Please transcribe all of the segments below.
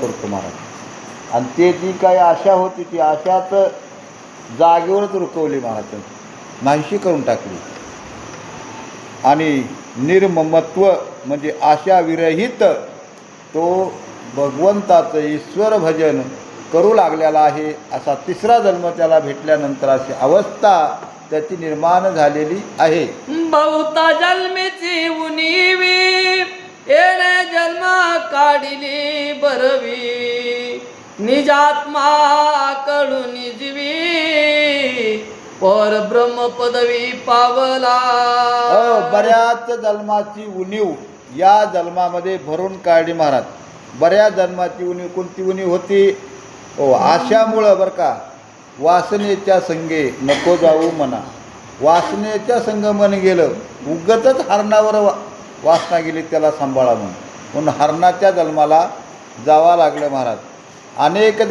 करतो महाराज. आणि ते जी काही आशा होती ती आशाच जागेवरच रुकवली महाराज, नाहीशी करून टाकली. आणि निर्ममत्व म्हणजे आशाविरहित तो भगवंताचं ईश्वर भजन करू लागलेला आहे. असा तिसरा जन्म त्याला भेटल्यानंतर अशी अवस्था त्याची निर्माण झालेली आहे. बहुता जन्मेची उणीवी येणे जन्म काढिली बरवी निजात्मा कडून निजवी पर ब्रह्म पदवी पावला. बऱ्याच जन्माची उणीव या जन्मामध्ये भरून काढली महाराज. बऱ्याच जन्माची उणीव कोणती उणीव होती? आशामुळं बरं का. वासनेच्या संगे नको जाऊ मना. वासनेच्या संग मन गेलं, उगतच हरणावर वासना गेली त्याला सांभाळा म्हणून हरणाच्या जन्माला जावं लागलं महाराज. अनेक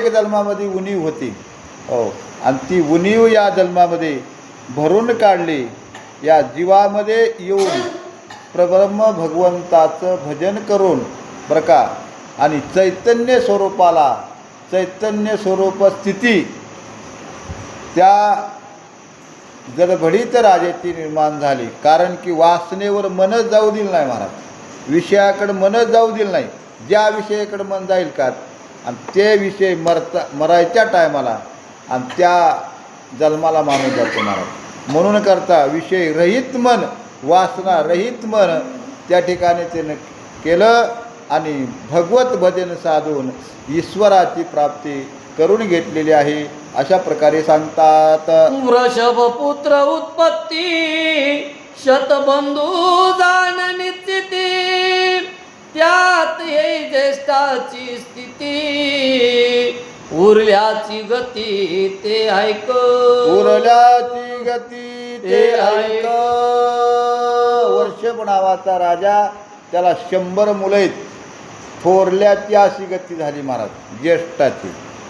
जन्मामध्ये उणीव होती. आणि ती उणीव या जन्मामध्ये भरून काढली. या जीवामध्ये येऊन परब्रह्म भगवंताचं भजन करून बरं का. आणि चैतन्य स्वरूप स्थिती त्या गडबडीत राजाची निर्माण झाली. कारण की वासनेवर मनच जाऊ दिलं नाही महाराज. विषयाकडे मनच जाऊ दिलं नाही. ज्या विषयाकडे मन जाईल का आणि ते विषय मरायच्या टायमाला आणि त्या जन्माला मानून जातो महाराज. म्हणून करता विषय रहित मन, वासना रहित मन त्या ठिकाणी त्यानं केलं आणि भगवत भजन साधून ईश्वराची प्राप्ती करून घेतलेली आहे. अशा प्रकारे सांगतात. वृषभ पुत्र उत्पत्ती शतबंधू जाण निश्चिती त्यात येई ज्येष्ठाची स्थिती उरल्याची गती ते ऐक. उरल्याची गती ते ऐक. वर्षभ नावाचा राजा, त्याला 100 मुलं आहेत. थोरल्याची अशी गती झाली महाराज, ज्येष्ठाची.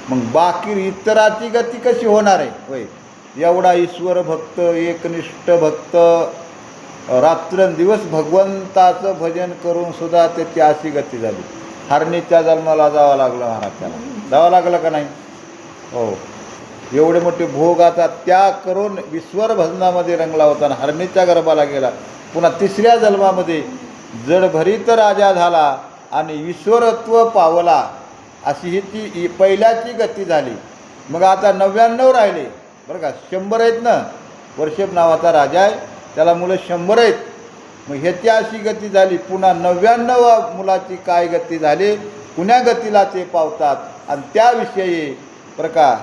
मग बाकी इतराची गती कशी होणार आहे? होय, एवढा ईश्वर भक्त, एकनिष्ठ भक्त, रात्रंदिवस भगवंताचं भजन करून सुद्धा त्याची अशी गती झाली. हरणीच्या जन्माला जावं लागलं महाराज. त्याला जावं लागलं का नाही? हो, एवढे मोठे भोग आता त्याग करून ईश्वर भजनामध्ये रंगला होता आणि हरणीच्या गर्भाला गेला. पुन्हा तिसऱ्या जन्मामध्ये जडभरीत राजा झाला आणि ईश्वरत्व पावला. अशी ही ती पहिल्याची गती झाली. मग आता 99 राहिले बरं का. 100 आहेत ना. वर्षभ नावाचा राजा आहे, त्याला मुलं 100 आहेत. मग ह्याची अशी गती झाली. पुन्हा 99 मुलाची काय गती झाली, पुण्या गतीला ते पावतात. आणि त्याविषयी बरं का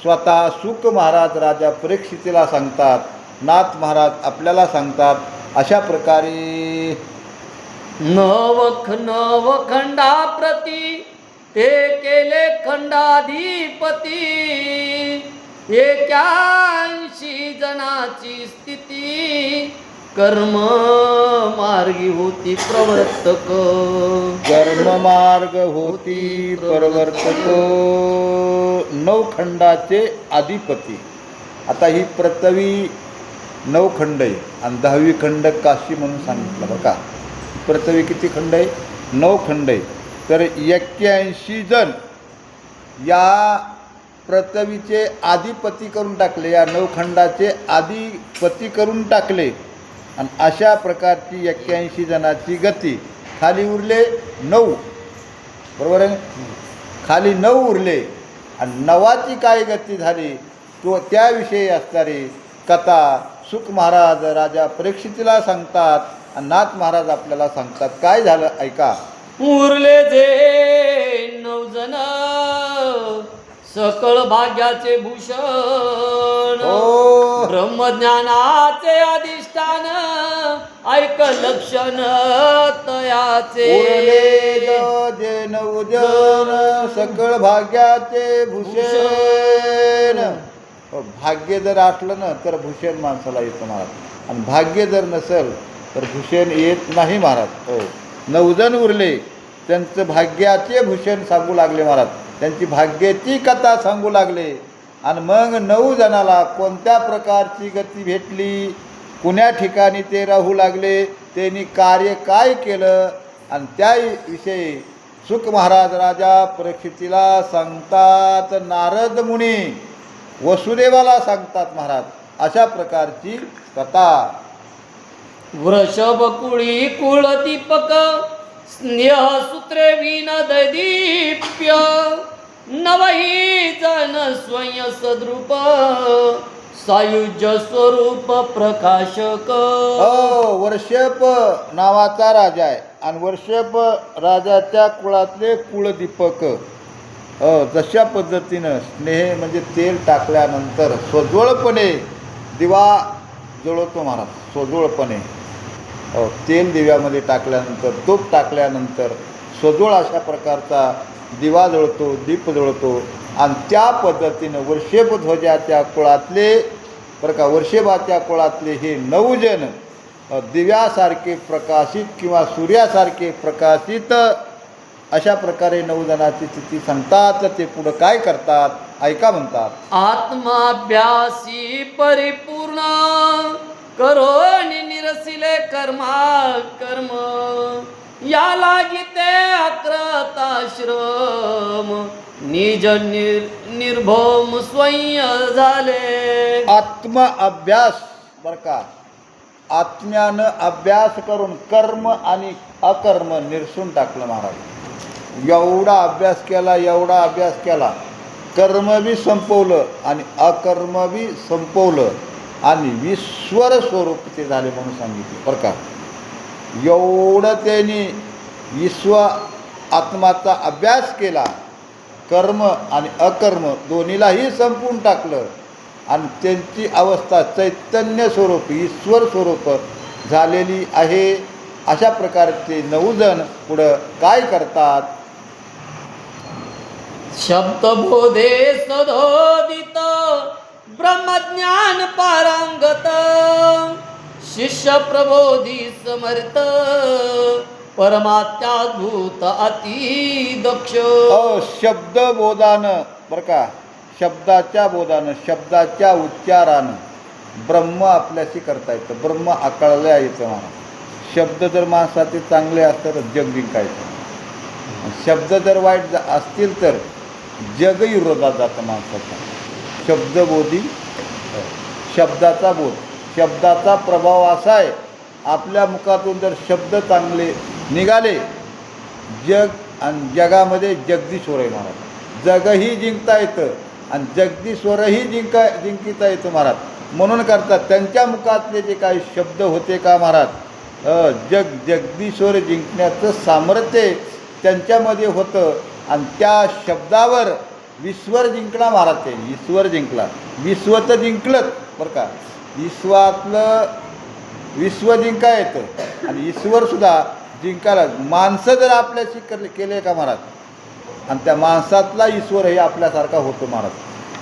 स्वतः शुक महाराज राजा परीक्षितीला सांगतात, नाथ महाराज आपल्याला सांगतात. अशा प्रकारे नवखंडा प्रती ते केले खंडाधिपती 81 जनाची स्थिती कर्म मार्गी होती प्रवर्तक. कर्ममार्ग होती प्रवर्तक. 9 खंडाचे अधिपती. आता ही पृथ्वी 9 खंड आहे आणि 10वी खंड काशी म्हणून सांगितलं बरं का. पृथ्वी किती खंड आहे? 9 खंड आहे. तर 81 जण या पृथ्वीचे अधिपती करून टाकले. या 9 खंडाचे अधिपती करून टाकले. आणि अशा प्रकारची 81 जणाची गती. खाली उरले 9, बरोबर आहे. खाली 9 उरले आणि 9ची काय गती झाली तो त्याविषयी असणारी कथा शुक महाराज राजा परीक्षितीला सांगतात आणि नाथ महाराज आपल्याला सांगतात. काय झालं ऐका. उरले जे 9 जण सकळ भाग्याचे भूषण ब्रह्मज्ञानाचे अधिष्ठान ऐक लक्षण तयाचे. जे 9 जण सकळ भाग्याचे भूषण. भाग्य जर असलं ना तर भूषण माणसाला येतं महाराज. आणि भाग्य जर नसेल तर भूषण येत नाही महाराज. हो, 9 जण उरले, त्यांचं भाग्याचे भूषण सांगू लागले महाराज. त्यांची भाग्याची कथा सांगू लागले. आणि मग 9 जणाला कोणत्या प्रकारची गती भेटली, कुण्या ठिकाणी ते राहू लागले, त्यांनी कार्य काय केलं आणि त्याविषयी सुख महाराज राजा परीक्षितीला सांगतात, नारद मुनी वसुदेवाला सांगतात महाराज, अशा प्रकारची कथा. वृषभ कुळी कुळदीपक स्नेह सूत्रे विन दैदीप्य नवही जन स्वयं सद्रूप सायुज्य स्वरूप प्रकाशक. वर्षप नावाचा राजा आहे आणि वर्षप राजाच्या कुळातले कुळदीपक. जशा पद्धतीनं स्नेह म्हणजे तेल टाकल्यानंतर सोज्वळपणे दिवा जळवतो महाराज, सोज्वळपणे तेल दिव्यामध्ये टाकल्यानंतर, तूप टाकल्यानंतर सोज्वळ अशा प्रकारचा दिवा जळतो, दीप जळतो. आणि त्या पद्धतीनं वर्षभध्वजाच्या कुळातले बरं का, वर्षभाच्या कुळातले हे 9 जण दिव्यासारखे प्रकाशित किंवा सूर्यासारखे प्रकाशित अशा प्रकारे 9 जणांची स्थिती सांगतात. ते पुढं काय करतात ऐका, म्हणतात, आत्माभ्यासी परिपूर्ण करो निरसिले कर्म या लागिते अक्रताश्रम निज निर्भोम स्वयं झाले. आत्म अभ्यास बरं का, आत्म्यानं अभ्यास करून कर्म आणि अकर्म निरसून टाकलं महाराज. एवढा अभ्यास केला, एवढा अभ्यास केला, कर्म बी संपवलं आणि अकर्म बी संपवलं आणि ईश्वर स्वरूप ते झाले म्हणून सांगितले बरं का. एवढं त्यांनी आत्माचा अभ्यास केला, कर्म आणि अकर्म दोन्हीलाही संपवून टाकलं आणि त्यांची अवस्था चैतन्य स्वरूप, ईश्वर स्वरूप झालेली आहे. अशा प्रकारचे 9 जण पुढं काय करतात, शब्दबोधे सदोदित ब्रह्मज्ञान पारंगत शिष्य प्रबोधी समर्थ परमात्याद्भूत अति दक्ष. शब्दबोधानं बरं का, शब्दाच्या बोधानं, शब्दाच्या उच्चारानं ब्रह्म आपल्याशी करता येतं, ब्रह्म आकळल्या येतं मला. शब्द जर माणसाचे चांगले असतात तर जग जिंकायचं, शब्द जर वाईट असतील तर जगही विरोधात जातं माणसाचा. शब्दबोधी, शब्दाचा बोध, शब्दाचा प्रभाव असा आहे, आपल्या मुखातून जर शब्द चांगले निघाले, जग आणि जगामध्ये जगदीश्वर आहे महाराज. जगही जिंकता येतं आणि जगदीश्वरही जिंकता येतं महाराज. म्हणून करतात त्यांच्या मुखातले जे काही शब्द होते का महाराज, जगदीश्वर जिंकण्याचं सामर्थ्य त्यांच्यामध्ये होतं आणि त्या शब्दावर विश्वर जिंकला महाराज. ते ईश्वर जिंकला, विश्व तर जिंकलं बरं का. विश्वातलं विश्व जिंका येतं आणि ईश्वरसुद्धा जिंकायला. माणसं जर आपल्याशी केले का महाराज, आणि त्या माणसातला ईश्वरही आपल्यासारखा होतो महाराज.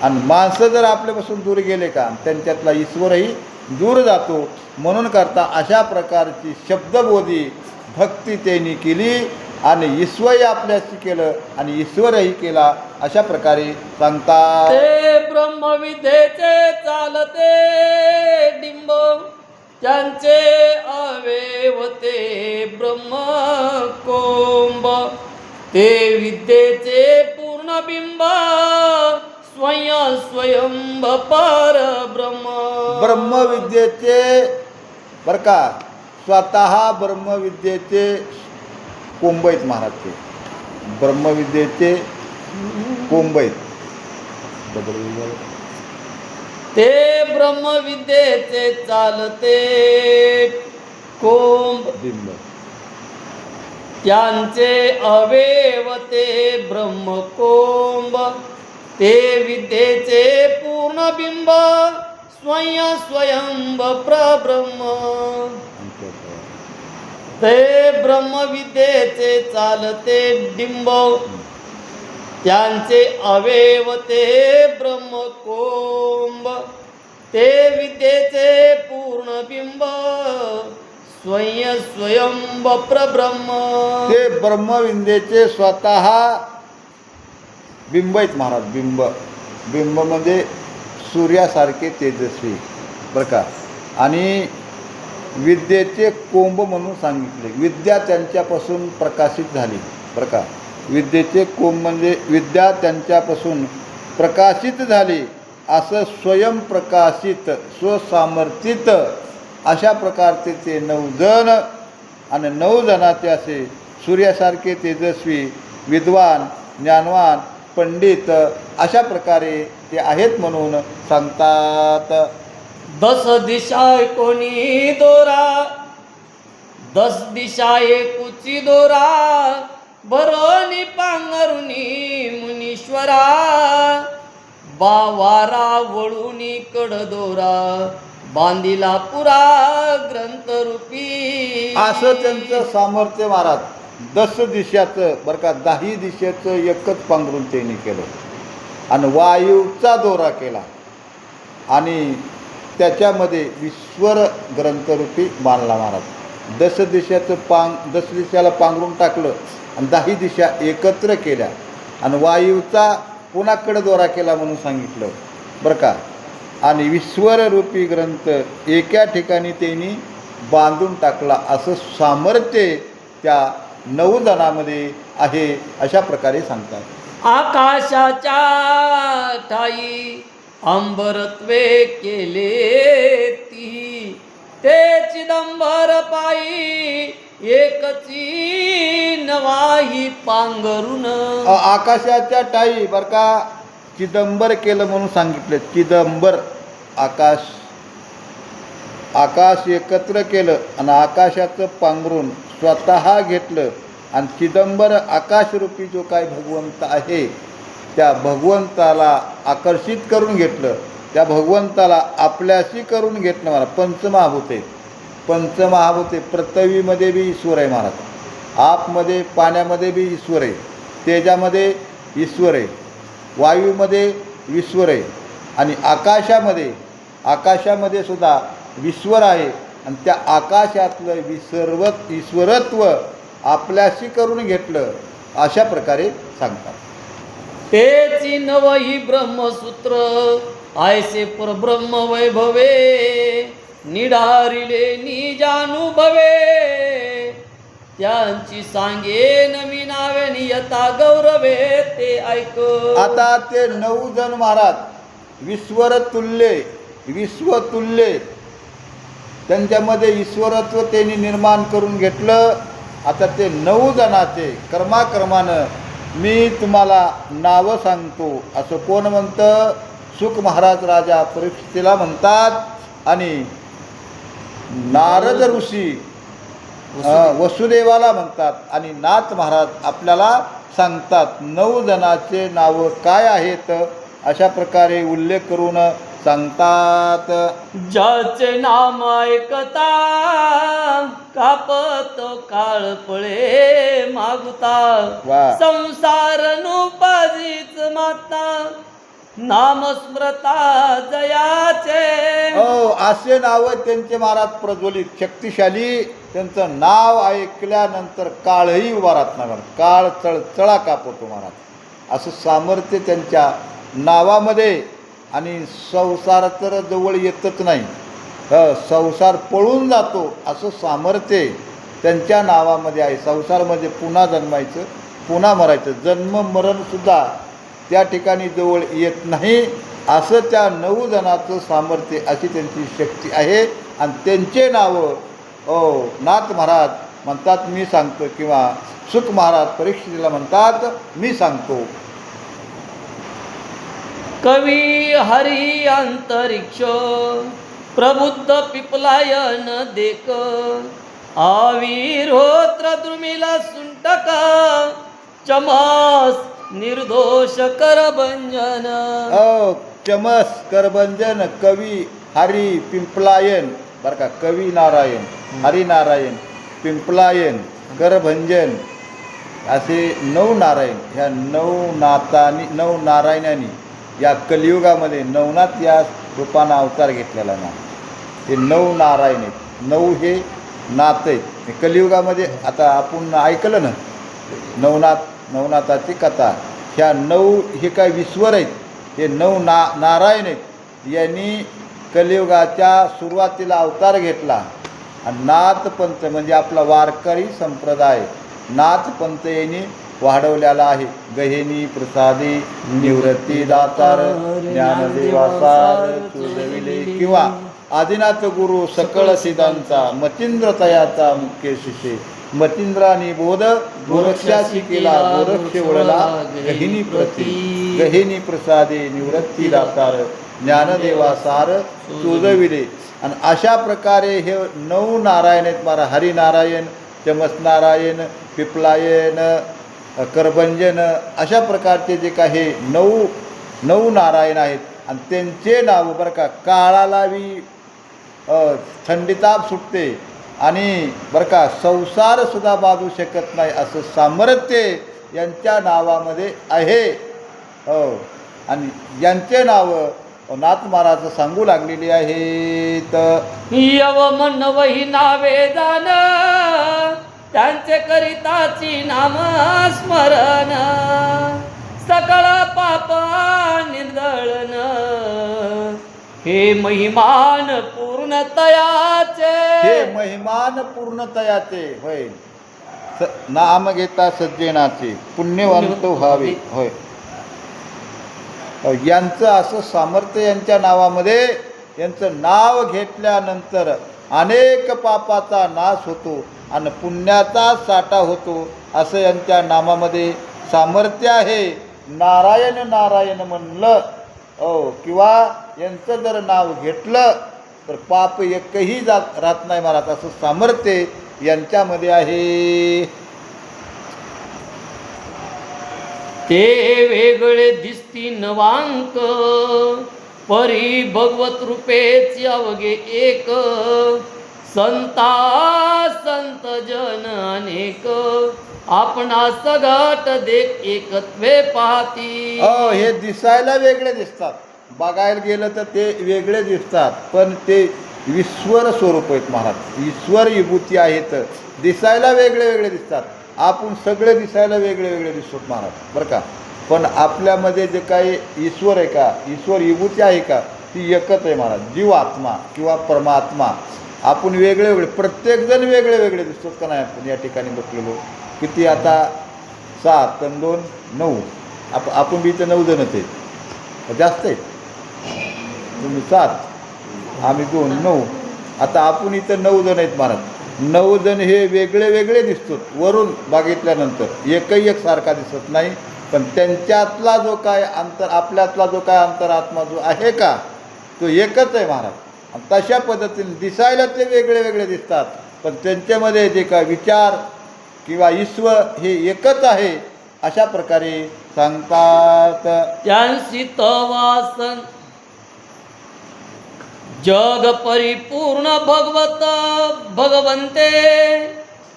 आणि माणसं जर आपल्यापासून दूर गेले का, त्यांच्यातला ईश्वरही दूर जातो. म्हणून करता अशा प्रकारची शब्दबोधी भक्ती त्यांनी केली आणि ईश्वरही आपल्याशी केलं आणि ईश्वरही केला. अशा प्रकारे सांगतात, ते ब्रह्मविद्येचे चालते डिंब त्यांचे अवयव ते ब्रह्मकोंब ते विद्येचे पूर्णबिंब स्वयंभ परब्रह्म. ब्रह्मविद्येचे बरं का, स्वतः ब्रह्मविद्येचे कोंब आहेत महाराज. ते ब्रह्मविद्येचे कोंब आहेत. ते ब्रह्मविद्येचे चालते कोंब बिंब त्यांचे अवयव ते ब्रह्मकोंब ते विद्येचे पूर्णबिंब स्वयंभ प्रब्रह्म. ते ब्रह्मविद्येचे चालते डिंब त्यांचे अवयव ते ब्रह्मकोंब ते विद्येचे पूर्णबिंब स्वयंभ प्रब्रह्म. ते ब्रह्मविद्येचे स्वतः बिंब आहेत महाराज. बिंब म्हणजे सूर्यासारखे तेजस्वी बरं का. आणि विद्येचे कोंब म्हणून सांगितले. विद्या त्यांच्यापासून प्रकाशित झाली बरं का. विद्येचे कोंब म्हणजे विद्या त्यांच्यापासून प्रकाशित झाली असं स्वयंप्रकाशित स्वसामर्थित अशा प्रकारचे ते 9 जण आणि 9 जणाचे असे सूर्यासारखे तेजस्वी विद्वान ज्ञानवान पंडित अशा प्रकारे ते आहेत म्हणून सांगतात. 10 दिशा कोणी दोरा 10 दिशा एकुची दोरा भरोनी पांघरुणी मुनीश्वरा बावारा वळुनी कडदोरा बांधिला पुरा ग्रंथरूपी. असं त्यांचं सामर्थ्य महाराज 10 दिशाचं बरं का 10 दिशेचं एकच पांघरून त्यांनी केलं आणि वायूचा दोरा केला आणि त्याच्यामध्ये विश्वर ग्रंथरूपी बांधला महाराज. 10 दिशाला पांघरून टाकलं आणि 10 दिशा एकत्र केल्या आणि वायूचा पुन्हा कडदोरा केला म्हणून सांगितलं बरं का. आणि विश्वरूपी ग्रंथ एका ठिकाणी त्यांनी बांधून टाकला असं सामर्थ्य त्या 9 जणांमध्ये आहे अशा प्रकारे सांगतात. आकाशाच्या ठाई अंबरत्वे केले ती ते चिदंबर पायी एकची नवाही पांघरून. आकाशाच्या टाई बरं का चिदंबर केलं म्हणून सांगितलं. चिदंबर आकाश एकत्र केलं आणि आकाशाचं पांघरून स्वतः घेतलं आणि चिदंबर आकाशरूपी जो काय भगवंत आहे त्या भगवंताला आकर्षित करून घेतलं. त्या भगवंताला आपल्याशी करून घेतलं महाराज. पंचमहाभूते पृथ्वीमध्ये बी ईश्वर आहे महाराज, आपमध्ये पाण्यामध्ये बी ईश्वर आहे, तेजामध्ये ईश्वर आहे, वायूमध्ये ईश्वर आहे आणि आकाशामध्ये सुद्धा ईश्वर आहे आणि त्या आकाशातलं ईश्वरत्व आपल्याशी करून घेतलं अशा प्रकारे सांगतात. तेची नवही ब्रह्मसूत्र आयसे परब्रह्म वैभवे निडारिले निजानुभवे त्यांची सांगे नवी नावे नियता गौरवे ते ऐक. आता ते 9 जण महाराज विश्वतुल्य त्यांच्यामध्ये ईश्वरत्व त्यांनी निर्माण करून घेतलं. आता ते 9 जणाचे कर्माक्रमानं मी तुम्हाला नावं सांगतो असं कोण म्हणतं? शुक महाराज राजा परीक्षितीला म्हणतात आणि नारद ऋषी वसुदेवाला म्हणतात आणि नाथ महाराज आपल्याला सांगतात. 9 जणाचे नावं काय आहेत अशा प्रकारे उल्लेख करून सांगतात. ज्याचे नाम ऐकता कापत काळ पळे मागुता वा. संसार नुपाजीच माता नामस्मृता जयाचे. असे नाव त्यांचे महाराज प्रज्वलित शक्तिशाली. त्यांचं नाव ऐकल्यानंतर काळही उभा राहत नाही, काळ चळचळा कापतो महाराज. असं सामर्थ्य त्यांच्या नावामध्ये आणि संसार तर जवळ येतच नाही, संसार पळून जातो असं सामर्थ्य त्यांच्या नावामध्ये आहे. संसारमध्ये पुन्हा जन्मायचं पुन्हा मरायचं, जन्म मरणसुद्धा त्या ठिकाणी जवळ येत नाही असं त्या 9 जणांचं सामर्थ्य अशी त्यांची शक्ती आहे. आणि त्यांचे नावं नाथ महाराज म्हणतात मी सांगतो किंवा शुक महाराज परीक्षितीला म्हणतात मी सांगतो. कवी हरी अंतरिक्ष प्रबुद्ध पिपलायन देक आविर्होत्र द्रुमिला सुंटक चमस निर्दोष करभंजन. चमस करभंजन कवी हरी पिंपलायन बरं का. कवी नारायण, हरिनारायण, पिंपलायन, करभंजन असे 9 नारायण. ह्या 9 नारायणांनी या कलियुगामध्ये नवनाथ या रूपानं अवतार घेतलेला ना. हे 9 नारायण आहेत. 9 हे नाथ आहेत कलियुगामध्ये. आता आपण ऐकलं ना नवनाथाची कथा. ह्या 9 हे काय ईश्वर आहेत. हे 9 नारायण आहेत. यांनी कलियुगाच्या सुरुवातीला अवतार घेतला आणि नाथपंथ म्हणजे आपला वारकरी संप्रदाय नाथपंथ यांनी वाढवलेला आहे. गहिनी प्रसादी निवृत्ती दातार ज्ञानदेवासार शोधविले, किंवा आदिनाथ गुरु सकळ सिद्धांचा मचिंद्र तयाचा मुख्य शिष्य मचिंद्रानी बोध गोरक्षाशी केला गोरक्ष वळला गहिनी प्रती गहिनी प्रसादे निवृत्ती दातार ज्ञानदेवासार शोधविले. आणि अशा प्रकारे हे 9 नारायण आहेत महाराज. हरिनारायण, चमत्नारायण, पिपलायन, करभंजन, अशा प्रकारचे जे काही 9 नारायण आहेत. आणि त्यांचे नाव बरं का, काळाला बी थंडीताप सुटते आणि बरं का संसारसुद्धा बाजू शकत नाही असं सामर्थ्य यांच्या नावामध्ये आहे. हो, आणि यांचे नाव नाथ महाराज सांगू लागलेली आहेत. यवमन वही नावे जाण त्यांचे करिताची नाम स्मरण सकळ पाप निर्दळन हे महिमान पूर्णतयाचे हे महिमान पूर्णतयाचे होय. नाम घेता सज्जनाचे पुण्यवंत व्हावे होय. यांचं असं सामर्थ्य यांच्या नावामध्ये. यांचं नाव घेतल्यानंतर अनेक पापाचा नाश होतो आणि पुण्याचा साठा होतो असं यांच्या नामामध्ये सामर्थ्य आहे. नारायण नारायण म्हणलं किंवा यांचं जर नाव घेतलं तर पाप एकही राहत नाही महाराज. असं सामर्थ्य यांच्यामध्ये आहे. ते वेगळे दिसती नवांक परी भगवत रूपेची अवघे एक संता संत जन अनेक आपणा सगट देख एकत्वे पाहती. हे दिसायला वेगळे दिसतात, बघायला गेलं तर ते वेगळे दिसतात, पण ते ईश्वर स्वरूप आहेत महाराज. ईश्वर विभूती आहेत. दिसायला वेगळे वेगळे दिसतात. आपण सगळे दिसायला वेगळे वेगळे दिसतो महाराज बरं का. पण आपल्यामध्ये जे काही ईश्वर आहे का, ईश्वर विभूती आहे का, ती एकच आहे महाराज. जीव आत्मा किंवा परमात्मा. आपण वेगळे वेगळे, प्रत्येकजण वेगळे वेगळे दिसतो का नाही. आपण या ठिकाणी बसलेलो किती आता 7 आणि 2 9 आपण बी इथं 9 जणच आहे. जास्त आहे. तुम्ही 7 आम्ही 2 9. आता आपण इथं 9 जण आहेत महाराज. 9 जण हे वेगळे वेगळे दिसतात. वरून बघितल्यानंतर एकही एक सारखा दिसत नाही. पण त्यांच्यातला जो काय अंतर, आपल्यातला जो काय अंतरात्मा जो आहे का, तो एकच आहे महाराज. आणि तशा पद्धतीने दिसायला ते वेगळे वेगळे दिसतात, पण त्यांच्यामध्ये जे काय विचार किंवा ईश्वर हे एकच आहे अशा प्रकारे सांगतात. त्यांसी तवासन जग परिपूर्ण भगवत भगवंते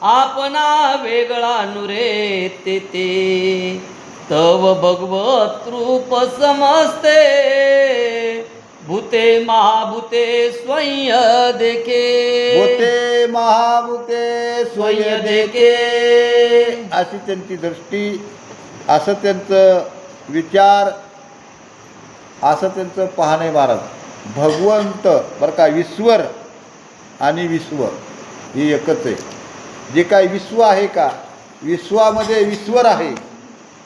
आपणा वेगळा नुरे ते तव भगवत रूप समजते भूते महाभूते स्वयं देखे. भूते महाभूते स्वयं देखे. अशी त्यांची दृष्टी, असं त्यांचं विचार, असं त्यांचं पाहणे महाराज. भगवंत बरं का, ईश्वर आणि विश्व हे एकच आहे. जे काय विश्व आहे का, विश्वामध्ये ईश्वर आहे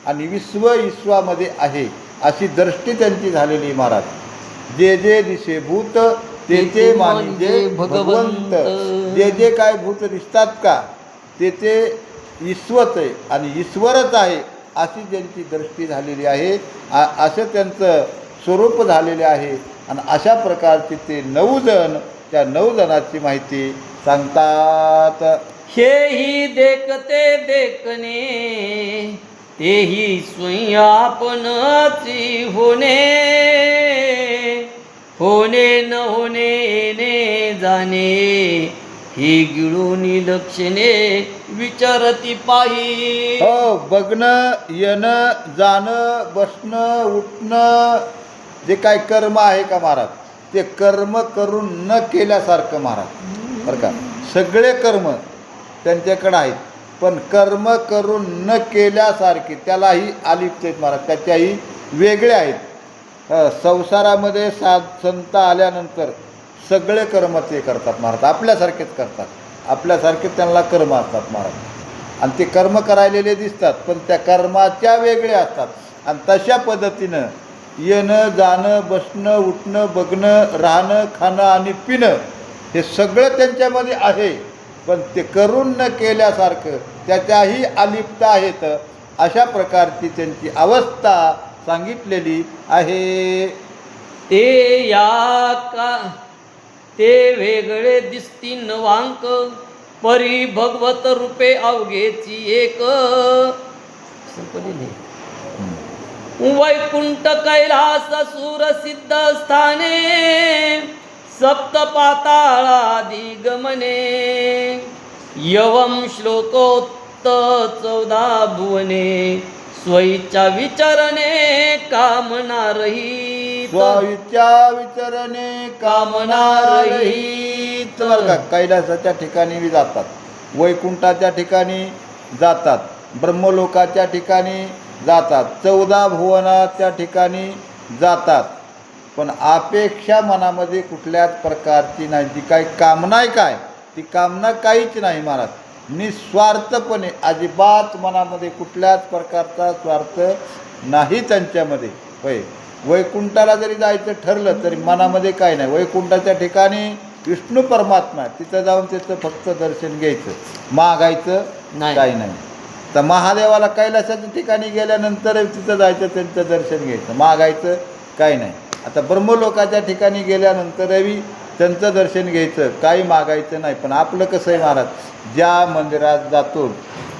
आणि विश्व ईश्वामध्ये आहे अशी दृष्टी त्यांची झालेली महाराज. जे जे दिसे भूत ते ते मानिजे भगवंत. जे जे काय भूत दिसतात का ते ते ईश्वरच आहे आणि ईश्वरच आहे अशी त्यांची दृष्टी झालेली आहे. असं त्यांचं स्वरूप झालेले आहे. आणि अशा प्रकारचे ते 9 जण, त्या 9 जणांची माहिती सांगतात. हेही देखते देखणे तेही स्वयं आपणची होणे होणे न होणे येणे जाणे ही गिळून लक्षणे विचारती पाही. हो, बघणं, येणं, जाणं, बसणं, उठणं, जे काय कर्म आहे का महाराज, ते कर्म करून न केल्यासारखं महाराज बरं का. सगळे कर्म त्यांच्याकडे आहेत, पण कर्म करून न केल्यासारखे त्यालाही अलिप्त आहेत महाराज. त्याच्याही वेगळे आहेत. संसारामध्ये संत आल्यानंतर सगळे कर्म ते करतात महाराज. आपल्यासारखेच करतात. आपल्यासारखे त्यांना कर्म असतात महाराज. आणि ते कर्म करायलेले दिसतात, पण त्या कर्माच्या वेगळ्या असतात. आणि तशा पद्धतीनं येणं जाणं बसणं उठणं बघणं राहणं खाणं आणि पिणं हे सगळं त्यांच्यामध्ये आहे, पण ते करून न केल्यासारखं त्याच्याही अलिप्त आहेत. अशा प्रकारची त्यांची अवस्था सांगितलेली आहे. ते या का ते वेगळे दिसती नवांक, परी भगवत रूपे अवघेची एक. संपलेली. वैकुंठ कैलास सूर सिद्ध स्थाने, सप्त पाताळादि गमने, यवम श्लोकोत्त 14 भुवने, स्वइच्छा विचरणे कामना रहित. स्वइच्छा विचरणे कामना रहित. बरं का, कैलासाच्या ठिकाणी बी जातात, वैकुंठाच्या ठिकाणी जातात, ब्रह्मलोकाच्या ठिकाणी जातात, 14 भुवनाच्या ठिकाणी जातात, पण अपेक्षा मनामध्ये कुठल्याच प्रकारची नाही. जी काही कामना आहे काय, ती कामना काहीच नाही महाराज. निस्वार्थपणे अजिबात मनामध्ये कुठल्याच प्रकारचा स्वार्थ नाही त्यांच्यामध्ये. होय, वैकुंठाला जरी जायचं ठरलं तरी मनामध्ये काय नाही. वैकुंठाच्या ठिकाणी विष्णू परमात्मा आहे, तिथं जाऊन त्याचं फक्त दर्शन घ्यायचं, मागायचं नाही. काही नाही. तर महादेवाला कैलासाच्या ठिकाणी गेल्यानंतर तिथं जायचं, त्यांचं दर्शन घ्यायचं, मागायचं काही नाही. आता ब्रह्मलोकाच्या ठिकाणी गेल्यानंतरही त्यांचं दर्शन घ्यायचं, काही मागायचं नाही. पण आपलं कसं आहे महाराज, ज्या मंदिरात जातो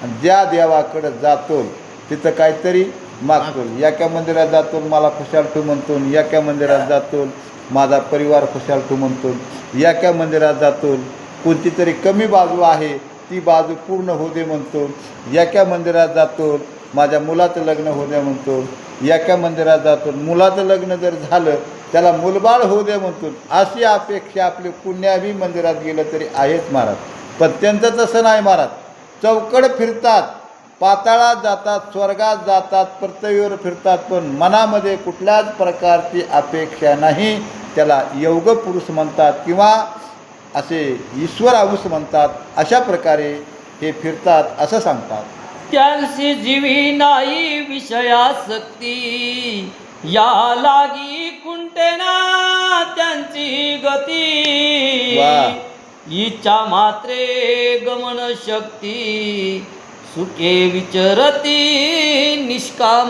आणि ज्या देवाकडं जातो तिथं काहीतरी मागतो. याक्या मंदिरात जातो मला खुशाल ठेव म्हणतो, याक्या मंदिरात जातो माझा परिवार खुशाल ठेव म्हणतो, याक्या मंदिरात जातो कोणती तरी कमी बाजू आहे ती बाजू पूर्ण होऊ दे म्हणतो, याक्या मंदिरात जातो माझ्या मुलाचं लग्न होऊ दे म्हणतो, याक्या मंदिरात जातो मुलाचं लग्न जर झालं त्याला मुलबाळ होऊ दे म्हणतो. अशी अपेक्षा आपली पुण्याही मंदिरात गेलं तरी आहेच महाराज. पण त्यांचं तसं नाही महाराज. चौकड फिरतात, पाताळात जातात, स्वर्गात जातात, पृथ्वीवर फिरतात, पण मनामध्ये कुठल्याच प्रकारची अपेक्षा नाही. त्याला योग पुरुष म्हणतात किंवा असे ईश्वर अंश म्हणतात. अशा प्रकारे हे फिरतात असं सांगतात. त्यांसी जीवी नाही विषयासक्ती, या लागी कुंटेना त्यांची गती. वा. इच्छा मात्रे गमन शक्ती, सुखे विचरती निष्काम.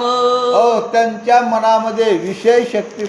त्यांच्या मनामध्ये विषय शक्ती